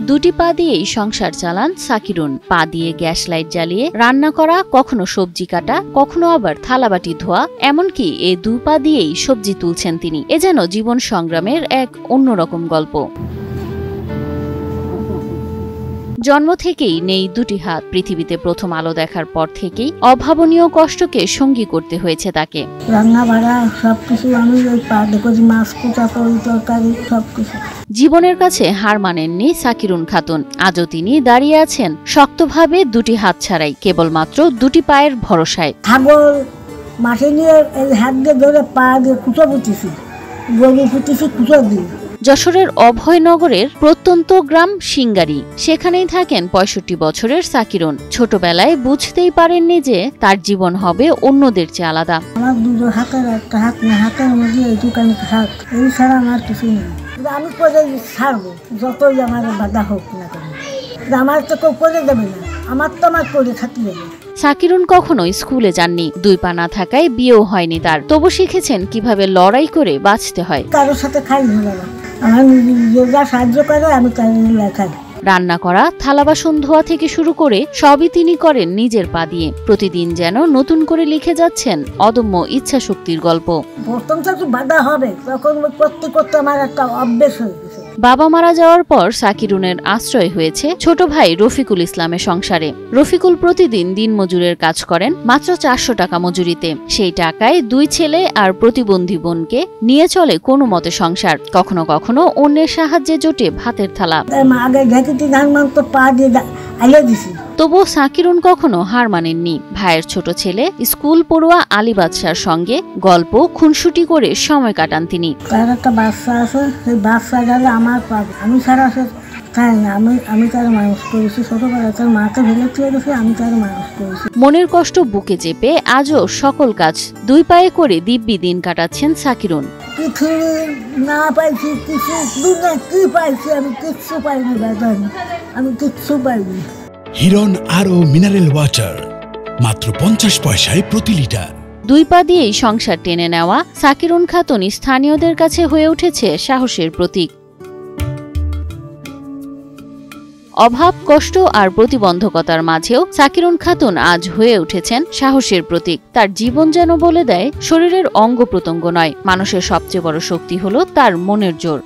দুটি পা দিয়েই সংসার চালান সাকিরুন। পা দিয়ে গ্যাস লাইট জ্বালিয়ে রান্না করা, কখনো সবজি কাটা, কখনো আবার থালাবাটি ধোয়া, এমনকি এই দুই পা দিয়েই সবজি তুলছেন তিনি। এ যেন জীবন সংগ্রামের এক অন্যরকম গল্প। জন্ম থেকেই নেই দুটি হাত। পৃথিবীতে প্রথম আলো দেখার পর থেকেই অভাবনীয় কষ্টকে সঙ্গী করতে হয়েছে তাকে। রান্না বাড়া সবকিছু আমি ওই পা দেখো, মাছ কুচা, তরকারি সবকিছু। জীবনের কাছে হার মানেননি সাকিরুন খাতুন। আজও তিনি দাঁড়িয়ে আছেন শক্তভাবে দুটি হাত ছাড়াই, কেবলমাত্র দুটি পায়ের ভরসায়। ছাগল মাঠে নিয়ে এই হাত দিয়ে ধরে পা দিয়ে কুচো পুঁতেছি, গরু পুঁতেছি কুচো দিয়ে। যশোরের অভয়নগরের প্রত্যন্ত গ্রাম সিঙ্গারি, সেখানেই থাকেন ৬৫ বছরের সাকিরুন। ছোটবেলায় বুঝতেই পারেননি যে তার জীবন হবে অন্যদের চেয়ে আলাদা। আমার দুটো হাতের একটা হাত না, হাতের মধ্যে এইটুকানি হাত, এই ছাড়া আমার কিছু নেই। আমি করে ছাড়বো, যতই আমার বাধা হোক না কেন, আমার তো কেউ করে দেবে না, আমার তো আমার করে থাকতে দেবে। সাকিরুন কখনো স্কুলে যাননি, দুই পা না থাকায় বিয়েও হয়নি তার। তবু শিখেছেন কিভাবে লড়াই করে বাঁচতে হয়। কারোর সাথে খাই না, আমার যা সাহায্য করে আমি তার খাই। রান্না করা, থালা বাসন ধোয়া থেকে শুরু করে সবই তিনি করেন নিজের পা দিয়ে। প্রতিদিন যেন নতুন করে লিখে যাচ্ছেন অদম্য ইচ্ছা শক্তির গল্প। প্রথম তো বাধা হবে, তখন করতে করতে আমার একটা অভ্যেস হয়ে গেছে। বাবা মারা যাওয়ার পর সাকিরুনের আশ্রয় হয়েছে ছোট ভাই রফিকুল ইসলামের সংসারে। রফিকুল প্রতিদিন দিনমজুরের কাজ করেন, মাত্র ৪০০ টাকা মজুরিতে। সেই টাকায় দুই ছেলে আর প্রতিবন্ধী বোনকে নিয়ে চলে কোনো মতে সংসার। কখনো কখনো অন্যের সাহায্যে জোটে ভাতের থালা। তবুও সাকিরুন কখনো হার মানেননি। ভাইয়ের ছোট ছেলে স্কুল পড়ুয়া আলী বাদশার সঙ্গে গল্প খুনসুটি করে সময় কাটান তিনি। তার একটা বাচ্চা আছে, সেই বাচ্চা গেলে আমার পাবে, আমি সারা খাই না, আমি তার মানুষ করেছি। ছোটবেলা তার মাকে ভেঙে চলে গেছে, আমি তার মানুষ করেছি। মনের কষ্ট বুকে চেপে আজও সকল কাজ দুই পায়ে করে দিব্যি দিন কাটাচ্ছেন সাকিরুন। পৃথিবী না পাইছি কিছু, কি পাইছি আমি কিচ্ছু পাইনি, আমি কিচ্ছু পাইনি। হিরন আরও মিনারেল ওয়াটার মাত্র ৫০ পয়সায় প্রতি লিটার। দুই পা দিয়েই সংসার টেনে নেওয়া সাকিরুন খাতুন স্থানীয়দের কাছে হয়ে উঠেছে সাহসের প্রতীক। অভাব, কষ্ট আর প্রতিবন্ধকতার মাঝেও সাকিরুন খাতুন আজ হয়ে উঠেছেন সাহসের প্রতীক। তার জীবন যেন বলে দেয় শরীরের অঙ্গ প্রত্যঙ্গ নয়, মানুষের সবচেয়ে বড় শক্তি হলো তার মনের জোর।